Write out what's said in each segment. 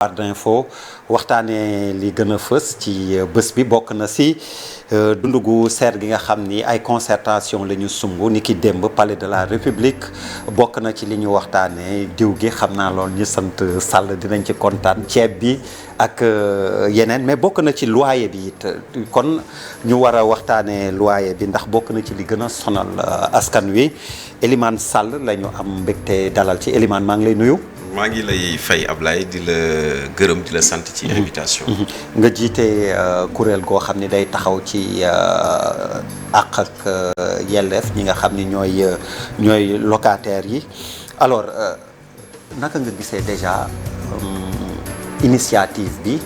Barre d'info waxtaanee li gën a fës ci bés bi bokk na si dundu gu seer gi nga xam ni ay concertation la ñu sumb ni ki démb palais de la république bokk na ci li ñu waxtaanee diw gi xam naa loolu ñu sant Sall dinañ ci kontaan ceeb bi ak yeneen mais bokk na ci loyer bi it kon ñu war a waxtaanee loyer bi ndax bokk na ci li gën a sonal askan wi Elimane Sall la ñu am mbégte dalal ci Elimane maa ngi lay nuyu. maa ngi lay fay Ablaye di la gërëm di la sant ci invitation. nga jiite kuréel goo xam ni day taxaw ci àq ak yelleef ñi nga xam ni ñooy locataires yi alors naka nga gisee déjà initiative bi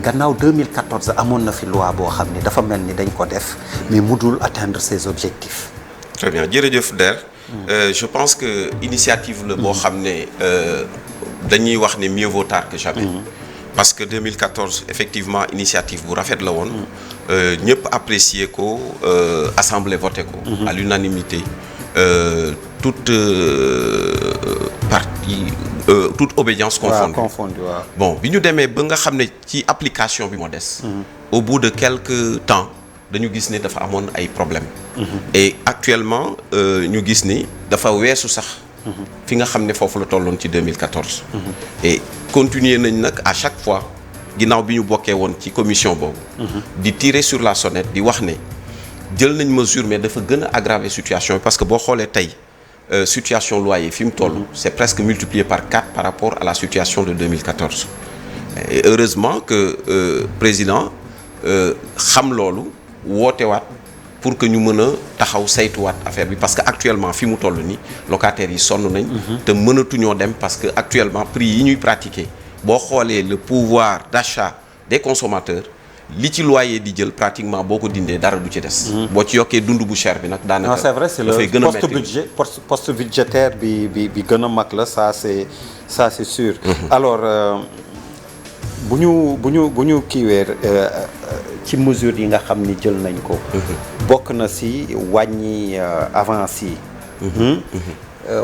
gannaaw 2014 amoon na fi loi boo xam ni dafa mel ni dañ ko def mais mudul atteindre ses objectifs. Très bien jërëjëf Der. Je pense que initiative la boo xam ne dañuy wax ne mieux vaut tard que jamais. Parce que 2014 effectivement initiative bu rafet la woon. ñëpp apprécier ko assemblée voté ko. À l'unanimité toute partie toute obédience confondue. Waaw. Bon bi ñu demee ba nga xam ne ci application bi moo des. Au bout de quelques temps dañu gis ne dafa amoon ay problèmes. Et actuellement ñu gis ni dafa weesu sax. fi nga xam ne foofu la tolloon ci 2014. Et continuer nañ nag à chaque fois ginnaaw bi ñu bokkee woon ci commission boobu. di tirer sur la sonnette di wax ne jël nañ mesure mais dafa gën a aggraver situation bi parce que boo xoolee tey situation loyer fi mu toll. c'est presque multiplié par 4 par rapport à la situation de 2014. Et heureusement que président xam loolu wootewaat. Pour que ñu mën a taxaw saytuwaat affaire bi parce que actuellement fi mu toll nii locataires yi sonn nañ. te mënatuñoo dem parce que actuellement prix yi ñuy pratiquer boo xoolee le pouvoir d'achat des consommateurs li ci loyer di jël pratiquement boo ko dindee dara du ci des. boo ci yokkee dund bu cher bi nag. daanaka non c'est vrai c'est le poste budgétaire bi gën a mag la ça c'est sûr. Alors bu ñu kiiwee ci mesures yi nga xam ni jël nañ ko. bokk na si wàññi avance yi.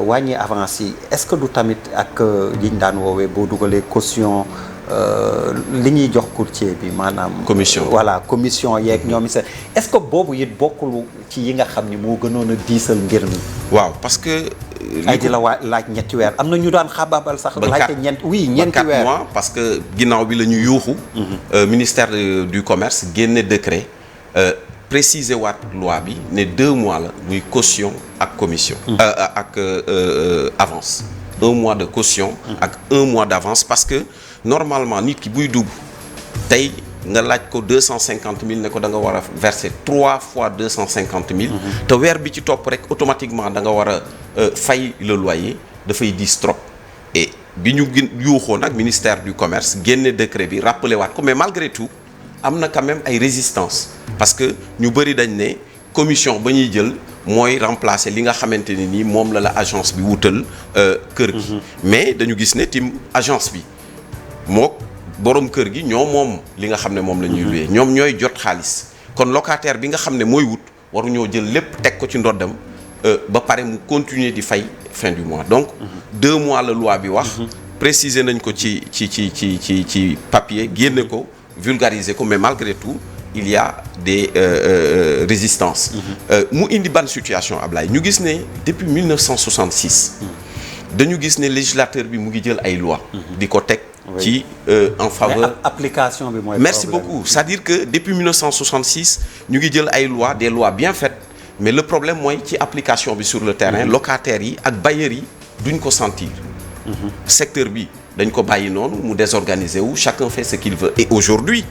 wàññi avance yi est-ce que du tamit ak liñ daan woowee boo dugalee caution li ñuy jox courtier bi maanaam. commission voilà commission yeeg ñoom seen est-ce que boobu it bokkul ci yi nga xam ni moo gënoon a diisal mbir mi. waaw parce que. ay di la laaj ñetti weer am na ñu daan xabaabal sax. laajte ñeenti weer mois parce que ginnaaw bi la ñu yuuxu. ministère du commerce génne décret préciser waat loi bi ne 2 mois la muy caution ak commission. ak avance. 1 mois de caution. ak 1 mois d'avance parce que normalement nit ki buy dugg tey nga laaj ko 250 000 ne ko da nga war a verser 3 fois 250 000. te weer bi ci topp rek automatiquement da nga war a fay le loyer dafay diis trop. et bi ñu yuuxoo nag ministère du commerce génne décret bi rappelé waat ko mais malgré tout am na quand même ay résistance parce que ñu bëri dañ ne commission ba ñuy jël mooy remplacer li nga xamante ne nii moom la agence bi wutal kër gi. mais dañu gis ne tim agence bi mook borom kër gi ñoo moom li nga xam ne moom la ñuy loué ñoom ñooy jot xaalis kon locataire bi nga xam ne mooy wut waruñoo jël lépp teg ko ci ndoddam ba pare mu continuer di fay fin du mois donc 2 mois la loi bi wax préciser nañ ko ci papier génne ko vulgariser ko mais malgré tout il y a des résistances mu indi ban situation Ablaye ñu gis ne depuis 1966 dañu gis ne législateur bi mu ngi jël ay loi di ko teg ci en faveur application bi mooy merci beaucoup c'est-à-dire que depuis 1966 ñu ngi jël ay lois des lois bien faites mais le problème mooy ci application bi sur le terrain locataires yi ak bailleurs yi duñ ko sentir secteur bi dañ ko bàyyi noonu mu désorganisé wu chacun fait ce qu'il veut et aujourd'hui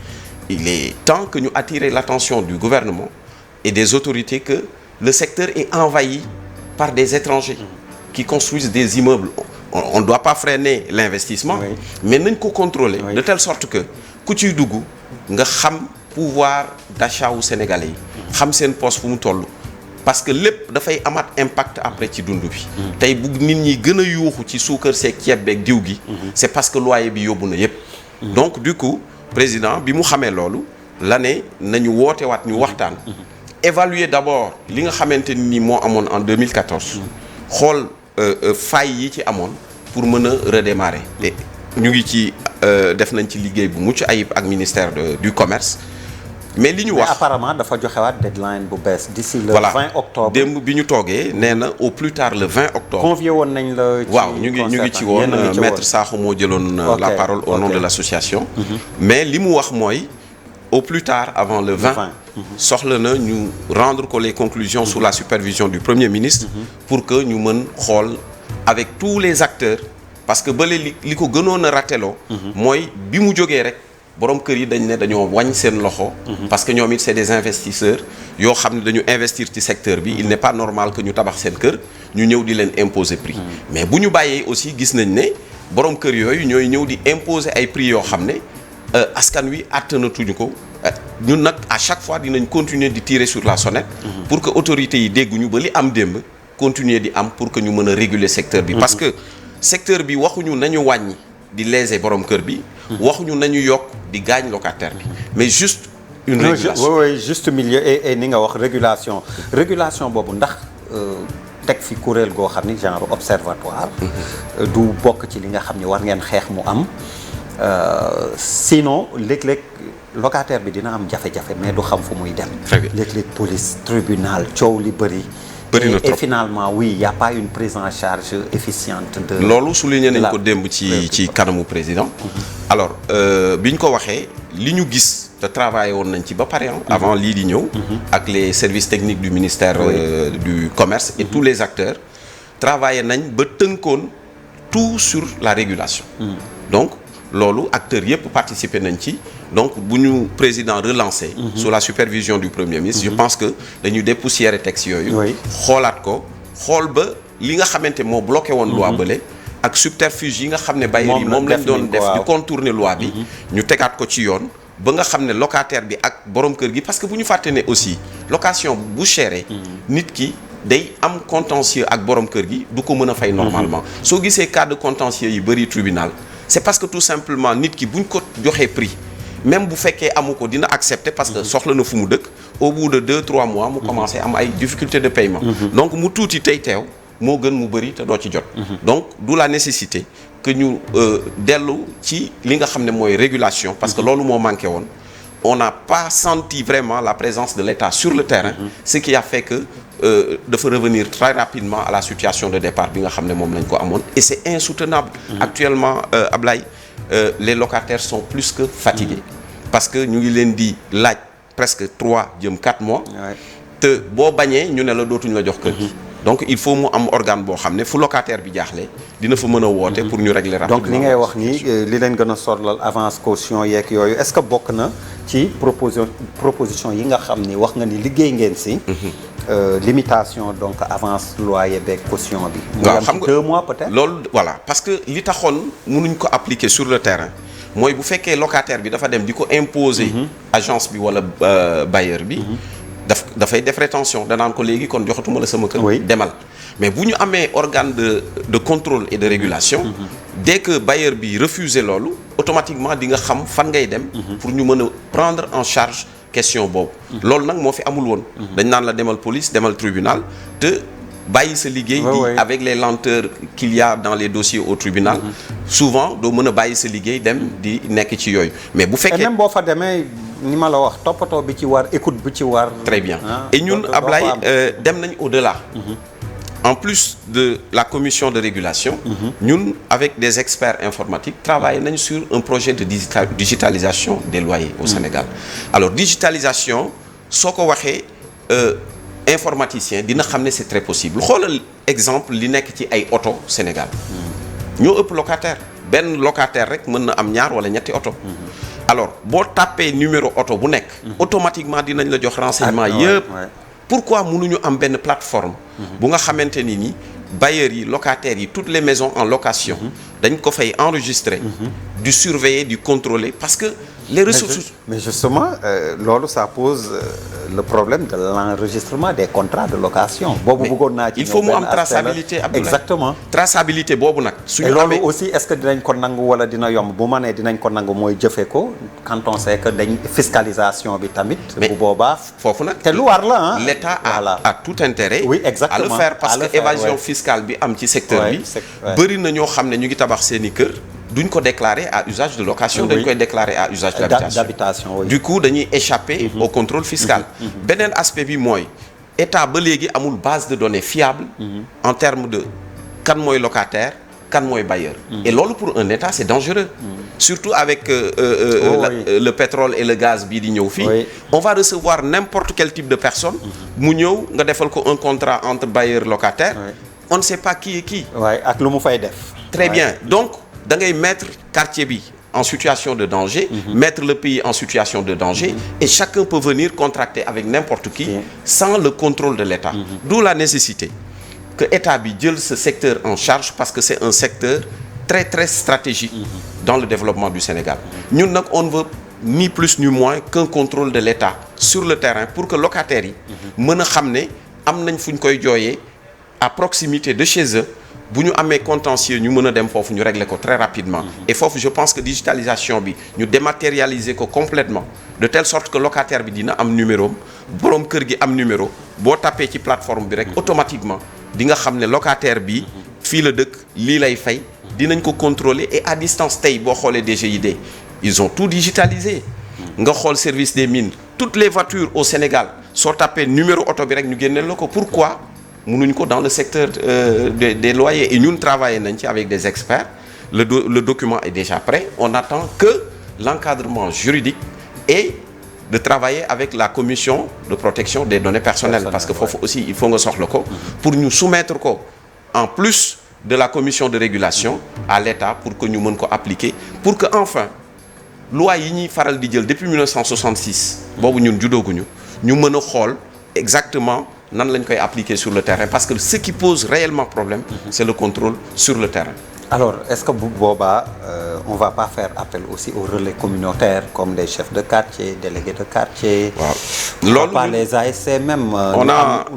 il est temps que ñu attirer l'attention du gouvernement et des autorités que le secteur est envahi par des étrangers qui construisent des immeubles. On ne doit pas freiner l'investissement, mais nañ ko contrôler de telle sorte que ku ciy dugg nga xam pouvoir d'achat wu Sénégalais yi xam seen poste fu mu toll parce que lépp dafay amaat impact après ci dund bi tey bu nit ñi gën a yuuxu ci suukar seeg ceeb beeg diw gi c'est parce que loyer bi yóbbu na yépp donc du coup président bi mu xamee loolu la ne nañu woote waat ñu waxtaan évaluer d'abord li nga xamante ni moo amoon en 2014 xool failles yi ci amoon pour mën a redémarrer te ñu ngi ci def nañ ci liggéey bu mucc ayib ak ministère du commerce. mais li ñu wax apparemment dafa joxewaat deadline bu bees d'ici le voilà 20 octobre. démb bi ñu toogee nee na au plus tard le 20 octobre. convié woon nañ la. waaw ñu ngi ci woon maître Sakho moo jëloon la parole au nom de l'association. mais li mu wax mooy au plus tard avant le 20. soxla na ñu rendre ko les conclusions sous la supervision du Premier ministre. pour que ñu mën xool avec tous les acteurs parce que bële li ko gënoon a rateloo. mooy bi mu jógee rek. borom kër yi dañ ne dañoo wàññ seen loxo. parce que ñoom it c'est des investisseurs yoo xam ne dañu investir ci secteur bi. il n'est pas normal que ñu tabax seen kër ñu ñëw di leen imposer prix. mais bu ñu bàyyee aussi gis nañ ne borom kër yooyu ñooy ñëw di imposer ay prix yoo xam ne askan wi àttanatuñu ko ñun nag à chaque fois dinañ continuer di tirer sur la sonnette. pour que autorités yi dégguñu ba li am démb continuer di am pour que ñu mën a réguler secteur bi. parce que secteur bi waxuñu nañu wàññi di léser borom kër bi. waxuñu nañu yokk di gaañ locataire bi mais juste une régulation oui juste milieu et ni nga wax régulation boobu ndax teg fi kuréel goo xam ni genre observatoire du bokk ci li nga xam ni war ngeen xeex mu am sinon léeg-léeg locataire bi dina am jafe-jafe mais du xam fu muy dem léeg-léeg police tribunal coow li bëri et finalement oui il y a pas une prise en charge efficiente de loolu souligné nañ ko démb ci kanamu président alors bi ñu ko waxee li ñu gis te travaillé woon nañ ci ba pare avant lii di ñëw ak les services techniques du ministère du commerce et tous les acteurs travaillé nañ ba tënkoon tout sur la régulation donc loolu acteurs yëpp participer nañ ci donc bu ñu président relancé sous la supervision du Premier ministre je pense que dañu dépoussiérer texte yooyu xoolaat ko xool ba li nga xamante moo bloqué woon loi bële ak subterfuge yi nga xam ne bailleurs yi moom lañ doon def di contourner loi bi ñu tegaat ko ci yoon ba nga xam ne locataire bi ak borom kër gi parce que bu ñu fàtte ne aussi location bu chéré nit ki day am contentieux ak borom kër gi du ko mën a fay normalement soo gisee cas de contentieux yi bëri tribunal c'est parce que tout simplement nit ki buñ ko joxee prix même bu fekkee amu ko dina accepter parce que soxla na fu mu dëkk au bout de 2-3 mois mu commencé am ay difficultés de paiement donc mu tuuti tey teew moo gën mu bëri te doo ci jot donc d'où la nécessité que ñu dellu ci li nga xam ne mooy régulation parce que loolu moo manqué woon on n'a pas senti vraiment la présence de l'État sur le terrain ce qui a fait que dafa revenir très rapidement à la situation de départ bi nga xam ne moom lañ ko amoon et c'est insoutenable actuellement Ablaye les locataires sont plus que fatigués parce que ñu ngi leen di laaj presque 3 jëm 4 mois te boo bañee ñu ne la dootuñu la jox kër gi donc il faut mu am organe boo xam ne fu locataire bi jaaxle dina fa mën a woote pour ñu régler rapidement donc li ngay wax nii li leen gën a sorlal avance caution yeeg yooyu est-ce que bokk na ci proposition yi nga xam ni wax nga ni liggéey ngeen si limitation donc avance loyer beeg caution bi waaw xam nga 2 mois peut-être loolu voilà parce que li taxoon mënuñ ko appliquer sur le terrain mooy bu fekkee locataire bi dafa dem di ko imposer agence bi wala bailleur bi dafay def rétention danaan ko léegi kon joxatuma la sama kër demal mais bu ñu amee organe de contrôle et de régulation dès que bailleur bi refuser loolu automatiquement di nga xam fan ngay dem pour ñu mën a prendre en charge question boobu loolu nag moo fi amul woon dañ naan la demal police demal tribunal te bàyyi sa liggéey di avec les lenteurs qu'il y a dans les dossiers au tribunal souvent doo mën a bàyyi sa liggéey dem di nekk ci yooyu mais bu fekkee même boo fa demee ni ma la wax toppatoo bi ci war écoute bi ci war très bien et ñun Ablaye dem nañ au-delà en plus de la commission de régulation ñun avec des experts informatiques travaillé nañ sur un projet de digitalisation des loyers au Sénégal alors digitalisation soo ko waxee informaticien dina xam ne c'est très possible xoolal exemple li nekk ci ay oto Sénégal ñoo ëpp locataire benn locataire rek mën na am ñaar wala ñetti oto alors boo tàppee numéro oto bu nekk automatiquement dinañ la jox renseignement yëpp pourquoi mënuñu am benn plateforme bu nga xamante ni bailleurs yi locataires yi toutes les maisons en location dañ ko fay enregistrer du surveiller du contrôler parce que les ressources mais justement loolu ça pose le problème de l'enregistrement des contrats de location boobu bëggoon naa ci il faut mu am traçabilité Abdoulaye exactement traçabilité boobu nag suñu loolu aussi est-ce que dinañ ko nangu wala dina yomb bu ma nee dinañ ko nangu mooy jëfe ko quand on sait que dañ fiscalisation bi tamit bu boobaa foofu nag te lu war la l'État a tout intérêt à le faire parce que évasion fiscale bi am ci secteur bi bëri na ñoo xam ne ñu ngi tabax seeni kër duñ ko déclarer à usage de location dañ koy déclarer à usage d'habitation oui. du coup dañuy échapper au contrôle fiscal beneen aspect bi mooy état ba léegi amul base de données fiable en termes de kan mooy locataire kan mooy bailleur et loolu pour un état c'est dangereux surtout avec le pétrole et le gaz bii di ñëw fii on va recevoir n'importe quel type de personne mu ñëw nga defal ko un contrat entre bailleur locataire on ne sait pas qui est qui ak lu mu fay def très bien donc da ngay mettre quartier bi en situation de danger mettre le pays en situation de danger et chacun peut venir contracter avec n'importe qui sans le contrôle de l'État d'où la nécessité que État bi jël ce secteur en charge parce que c'est un secteur très très stratégique dans le développement du Sénégal ñun nag on ne veut ni plus ni moins qu'un contrôle de l'État sur le terrain pour que locataires yi mën a xam ne am nañ fu ñu koy jooyee à proximité de chez eux bu ñu amee contentieux ñu mën a dem foofu ñu régler ko très rapidement et foofu je pense que digitalisation bi ñu dématérialiser ko complètement de telle sorte que locataire bi dina am numéro boroom kër gi am numéro boo tapé ci plateforme bi rek automatiquement di nga xam ne locataire bi fii la dëkk lii lay fay dinañ ko contrôler et à distance tey boo xoolee DGID ils ont tout digitalisé nga xool service des mines toutes les voitures au Sénégal soo tapé numéro oto bi rek ñu génneel la ko pourquoi mënuñ ko dans le secteur des loyers et ñun travailler nañ ci avec des experts le document est déjà prêt on attend que l'encadrement juridique et de travailler avec la commission de protection des données personnelles parce que foofu aussi il faut nga soxla ko pour ñu soumettre ko en plus de la commission de régulation à l'État pour que ñu mën ko appliquer pour que enfin loi yi ñuy faral di jël depuis 1966 boobu ñun juddooguñu ñu mën a xool exactement nan lañ koy appliquer sur le terrain parce que ce qui pose réellement problème c'est le contrôle sur le terrain. Alors est-ce que bu boobaa on va pas faire appel aussi aux relais communautaires comme des chefs de quartier délégués de quartier. waaw loolu pas les ASC même.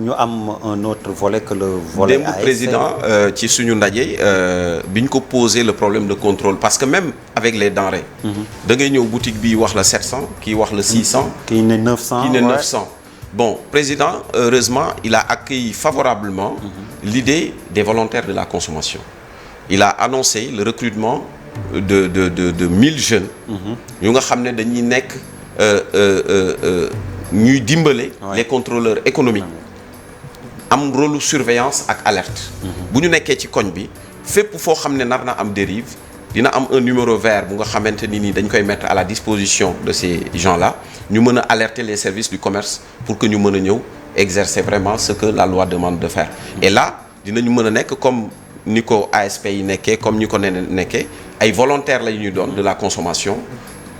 ñu am un autre volet que le volet ASC. président ci suñu ndaje bi ñu ko poser le problème de contrôle parce que même avec les denrées. da ngay ñëw boutique bi wax la 700 kii wax la 600. kii ne 900 kii ne 900. Bon, président, heureusement, il a accueilli favorablement l'idée des volontaires de la consommation. Il a annoncé le recrutement de 1000 jeunes. yu nga xam ne dañuy nekk ñuy dimbale. les contrôleurs économiques. am rôle surveillance ak alerte. bu ñu nekkee ci koñ bi fépp foo xam ne nar na am dérive dina am un numéro vert bu nga xamante ni dañ koy mettre à la disposition de ces gens-là. ñu mën a alerter les services du commerce pour que ñu mën a ñëw exercer vraiment ce que la loi demande de faire et là dinañu mën a nekk comme ni ko ASP yi nekkee comme ñi ko nekkee ay volontaires la ñuy doon de la consommation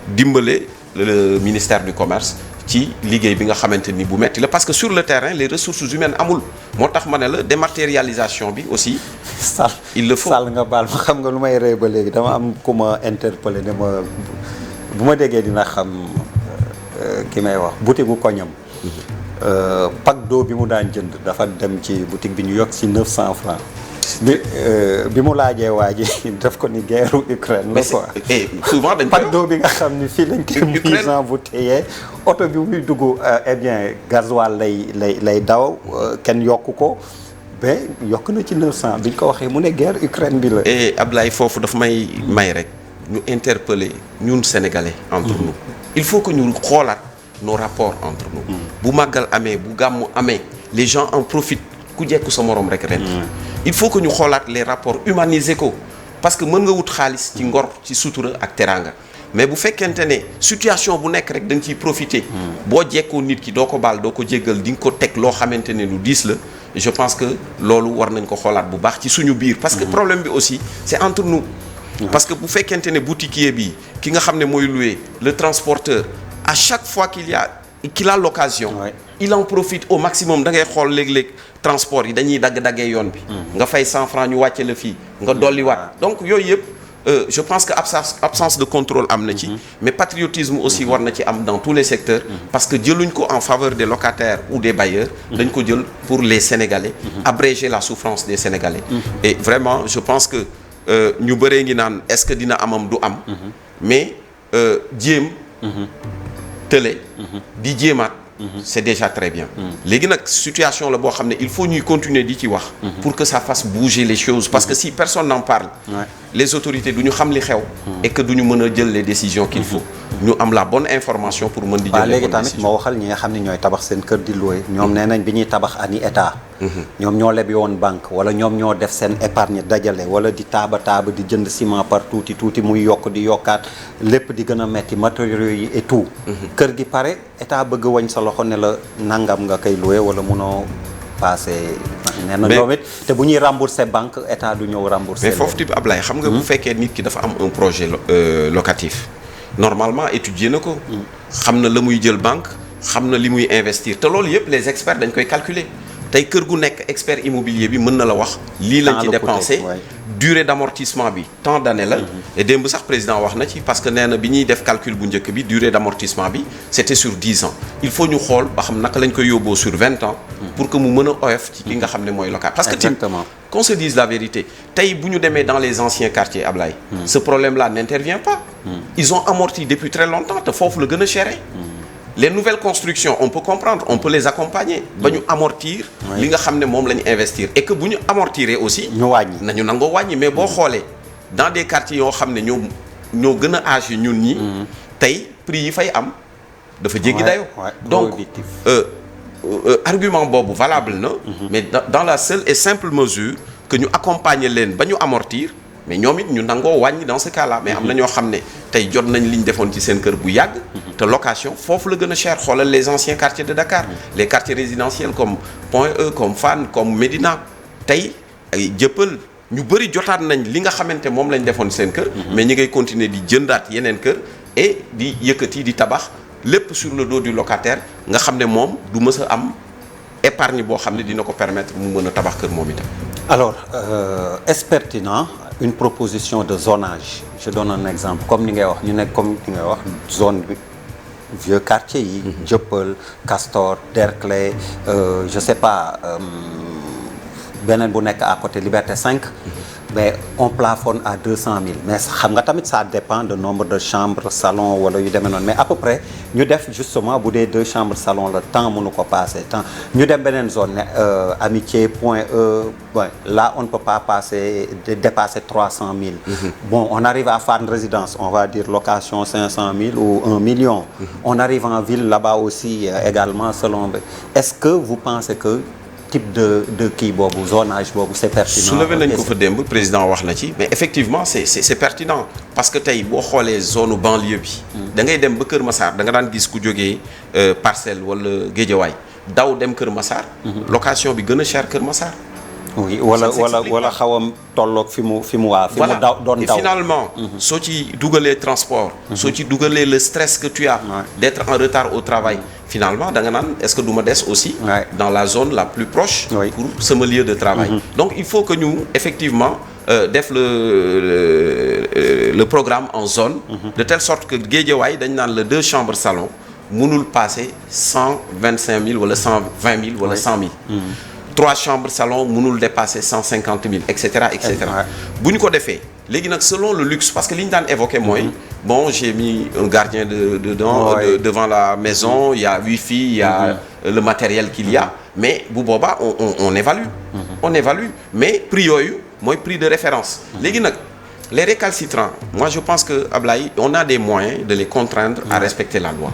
dimbale le ministère du commerce ci liggéey bi nga xamante ni bu metti la parce que sur le terrain les ressources humaines amul moo tax ma ne la dématérialisation bi aussi il le faut Sall nga baal ma xam nga lu may rey ba léegi dama am ku ma interpellé ne ma bu ma déggee dina xam ki may wax boutique gu koñam pack d'eau bi mu daan jënd dafa dem ci boutique bi ñu yokk ci 900 francs bi mu laajee waa ji daf ko ni guerre Ukraine la quoi souvent dañ pack d'eau bi nga xam ni fii lañ koy mise en bouteille oto bi muy dugg eh bien gasoil lay daw kenn yokku ko mais yokk na ci 900 bi ñu ko waxee mu ne guerre Ukraine bi la Ablaye foofu daf may rek ñu interpeller ñun sénégalais entre nous il faut que ñu xoolaat nos rapports entre nous bu màggal amee bu gàmmu amee les gens en profitent ku jekku sa morom rek ren il faut que ñu xoolaat les rapports humaniser ko parce que mën nga wut xaalis ci ngor ci sutura ak teraanga mais bu fekkente ne situation bu nekk rek da nga ciy profiter boo jekkoo nit ki doo ko baal doo ko jéggal di nga ko teg loo xamante ne lu diis la je pense que loolu war nañ ko xoolaat bu baax ci suñu biir parce que problème bi aussi c'est entre nous parce que bu fekkente ne boutiquier bi ki nga xam ne mooy louer le transporteur à chaque fois qu'il a l'occasion il en profite au maximum da ngay xool léeg-léeg transport yi dañuy dagg-daggee yoon bi nga fay 100 francs ñu wàcce la fii nga dolliwaat donc yooyu yëpp je pense que absence de contrôle am na ci mais patriotisme aussi war na ci am dans tous les secteurs parce que jëluñ ko en faveur des locataires ou des bailleurs dañ ko jël pour les Sénégalais abréger la souffrance des Sénégalais et vraiment je pense que ñu bëree ngi naan est-ce que dina amam du am mais jéem tële di jéemaat c'est déjà très bien. léegi nag situation la boo xam ne il faut ñuy continuer di ci wax. pour que ça fasse bouger les choses parce que si personne n'en parle. les autorités du ñu xam li xew. et que du ñu mën a jël les décisions qu'il faut. ñu am la bonne information pour mën di jël les bonnes décisions. léegi tamit moo waxal ñi nga xam ne ñooy tabax seen kër di louer ñoom nee nañ bi ñuy tabax ani état. ñoom ñoo lebi woon banque wala ñoom ñoo def seen épargne dajale wala di taaba di jënd ciment par tuuti tuuti muy yokk di yokkaat lépp di gën a metti matériaux yi et tout. kër gi pare état bëgg wañ sa loxo ne la nangam nga koy louer wala munoo passé. nee na ñoom it te bu ñuy rembourser banque état du ñëw rembourser. mais foofu type Ablaye xam nga bu fekkee nit ki dafa am un projet locatif normalement étudier na ko. xam na la muy jël banque xam na li muy investir te loolu yëpp les experts dañ koy calculer. tey kër gu nekk expert immobilier bi mën na la wax lii lañ ci dépensé durée d'amortissement bi tant d'années la et démb sax président wax na ci parce que nee na bi ñuy def calcul bu njëkk bi durée d'amortissement bi c'était sur 10 ans il faut ñu xool ba xam naka lañ koy yóbboo sur 20 ans pour que mu mën a oyof ci ki nga xam ne mooy local parce que qu'on se dise la vérité tey bu ñu demee dans les anciens quartiers Ablaye ce problème là n'intervient pas ils ont amorti depuis très longtemps te foofu la gën a chéré les nouvelles constructions on peut comprendre on peut les accompagner ba ñu amortir li nga xam ne moom la ñu investir et que bu ñu amortiré aussi ñu wàññi nañu nangoo wàññi mais boo xoolee dans des quartiers yoo xam ne ñoo gën a âgé ñun ñi tey prix yi fay am dafa jéggi dayoo donc argument boobu valable na mais dans la seule et simple mesure que ñu accompagner leen ba ñu amortir mais ñoom it ñu nangoo wàññi dans ce cas là mais am na ñoo xam ne tey jot nañ li ñu defoon ci seen kër bu yàgg te location foofu la gën a cher xoolal les anciens quartiers de Dakar les quartiers résidentiels comme Point E comme Fann comme Médina tey ay Jëppal ñu bëri jotaat nañ li nga xamante moom lañ defoon seen kër mais ñi ngay continuer di jëndaat yeneen kër et di yëkkati di tabax lépp sur le dos du locataire nga xam ne moom du mës a am épargne boo xam ne dina ko permettre mu mën a tabax kër moom itam. alors est-ce pertinent une proposition de zonage je donne un exemple comme ni ngay wax ñu nekk comme ni ngay wax zone bi vieux quartier yi Dieuppeul Castor Derklé je sais pas beneen bu nekk à côté Liberté 5 mais on plafonne à 200 000 mais xam nga tamit ça dépend du nombre de chambres salon wala yu demee noonu mais à peu près ñu def justement bu dee 2 chambres salon le temps mënu ko passer temps ñu dem beneen zone ne Amitié Point E bon là on ne peut pas dépasser 300 000 bon on arrive à Fann Résidence on va dire location 500 000 ou 1 million on arrive en ville là-bas aussi également selon est-ce que vous pensez que type de kii boobu zonage boobu c'est pertinent. soulevé nañ ko fa démb président wax na ci mais effectivement c'est pertinent parce que tey boo xoolee zone banlieue bi. da ngay dem ba Kër Massar da nga daan gis ku jógee Parcelles wala Guédiawaye daw dem Kër Massar. location bi gën a cher Kër Massar. oui wala xaw a tolloog fi mu doon daw. et finalement. soo ci dugalee transport. soo ci dugalee le stress que tu as. d'être en retard au travail. finalement da nga naan est-ce que du ma des aussi. dans la zone la plus proche. pour sama lieu de travail. donc il faut que ñu effectivement def le programme en zone. de telle sorte que Guédiawaye dañ naan le 2 chambres salon mënul passer 125 000 wala 120 000 wala 100 000. 3 chambres salon mënul dépasser 150 000 et cetera et cetera. bu ñu ko defee léegi nag selon le luxe parce que li ñu daan évoqué mooy bon j'ai mis un gardien devant la maison il y a wifi il y a le matériel qu'il y a mais bu boobaa on évalue. on évalue mais prix yooyu mooy prix de référence. léegi nag les récalcitrants moi je pense que Ablaye on a des moyens de les contraindre à respecter la loi.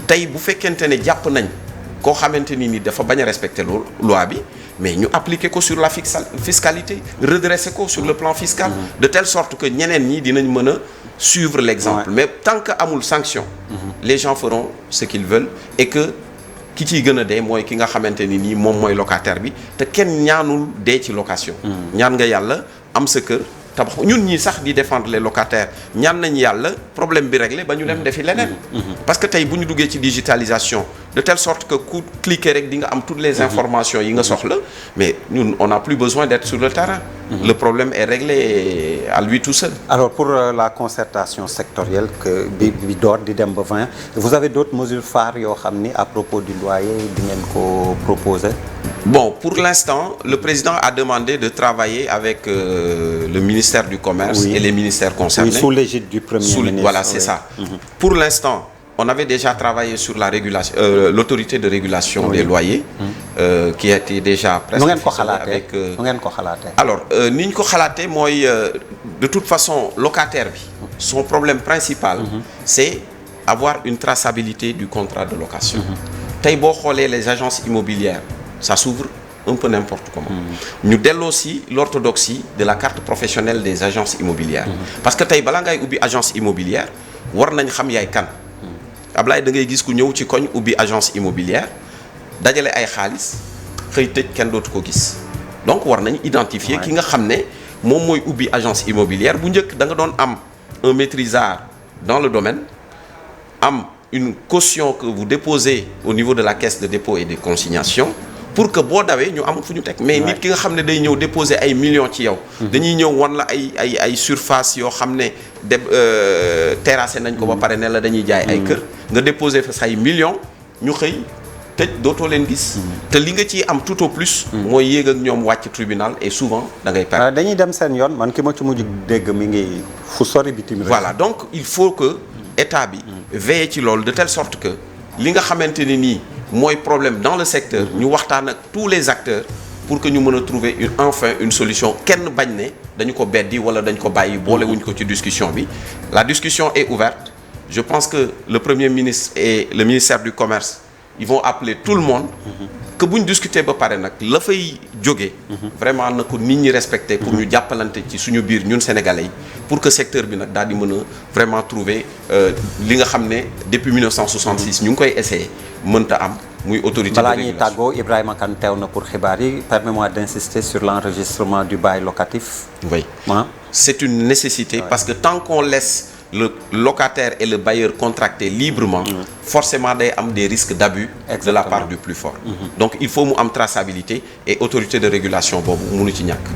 tey bu fekkente ne jàpp nañ koo xamante ni dafa bañ a respecter loi bi. mais ñu appliquer ko sur la fiscalité redresser ko sur le plan fiscal de telle sorte que ñeneen ñi dinañ mën a suivre l'exemple mais tant que amul sanction les gens feront ce qu'ils veulent et que ki ciy gën a dee mooy ki nga xamante ni nii moom mooy locataire bi te kenn ñaanul dee ci location ñaan nga yàlla am sa kër tabax ñun ñii sax di défendre les locataires ñaan nañ yàlla problème bi réglé ba ñu dem defi leneen parce que tey bu ñu duggee ci digitalisation de telle sorte que ku cliquer rek di nga am toutes les informations yi nga soxla mais ñun on n'a plus besoin d'être sur le terrain le problème est réglé à lui tout seul. alors pour la concertation sectorielle que bi door di dem ba 20 vous avez d'autres mesures phares yoo xam ni à propos du loyer di ngeen ko proposer. Bon, pour l'instant, le président a demandé de travailler avec le ministère du Commerce et les ministères concernés. Oui, sous l'égide du Premier ministre. Voilà, c'est ça. Pour l'instant, on avait déjà travaillé sur la régulation, l'autorité de régulation des loyers, qui a été déjà presque avec... Alors, ni ñu ko xalaatee mooy de toute façon locataire bi son problème principal c'est avoir une traçabilité du contrat de location. Tey boo xoolee les agences immobilières ça s'ouvre un peu n'importe comment. ñu delloo si l'orthodoxie de la carte professionnelle des agences immobilières. Parce que tey balaa ngay ubbi agence immobilière war nañ xam yaay kan. Ablaye da ngay gis ku ñëw ci koñ ubbi agence immobilière dajale ay xaalis xëy tëj kenn dootu ko gis donc war nañ identifier ki nga xam ne moom mooy ubbi agence immobilière bu njëkk da nga doon am un maîtrisard dans le domaine am une caution que vous déposez au niveau de la caisse de dépôt et de consignation pour que boo dawee ñu am fu ñu teg mais nit ki nga xam ne day ñëw déposer ay millions ci yow dañuy ñëw wan la ay surface yoo xam ne terrassé nañ ko ba pare ne la dañuy jaay ay kër nga déposer fa say millions ñu xëy tëj dootoo leen gis te li nga ciy am tout au plus mooy yéeg ak ñoom wàcc tribunal et souvent da ngay perdre dañuy dem seen yoon man ki ma ci mujj dégg mi ngi fu sori bitim voilà donc il faut que état bi veille ci loolu de telle sorte que li nga xamante ne nii mooy problème dans le secteur ñu waxtaan ak tous les acteurs pour que ñu mën a trouver enfin une solution kenn bañ ne dañu ko beddi wala dañ ko bàyyi boolewuñ ko ci discussion bi la discussion est ouverte je pense que le Premier ministre et le ministère du Commerce ils vont appeler tout le monde que bu ñu discuter ba pare nag la fay jógee vraiment na ko nit ñi respecter pour ñu jàppalante ci suñu biir ñun sénégalais yi pour que secteur bi nag daal di mën a vraiment trouver li nga xam ne depuis 1966 ñu ngi koy essayer mënta am muy autorité de régulation. balaa ñuy tàggoo Ibrahima Kane teew na pour xibaar yi permets-moi d'insister sur l'enregistrement du bail locatif. Oui, c'est une nécessité parce que tant qu'on laisse le locataire et le bailleur contracter librement forcément day am des risques d'abus de la part du plus fort donc il faut mu am traçabilité et autorité de régulation boobu mënu ci ñàkk.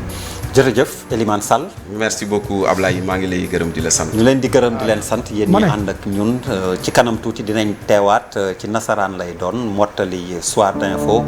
jërëjëf Elimane Sall. merci beaucoup Ablaye maa ngi lay gërëm di la sant. ñu leen di gërëm di leen sant yéen ñi ànd ak ñun ci kanam tuuti dinañ teewaat ci nasaraan lay doon mottali soir d'info.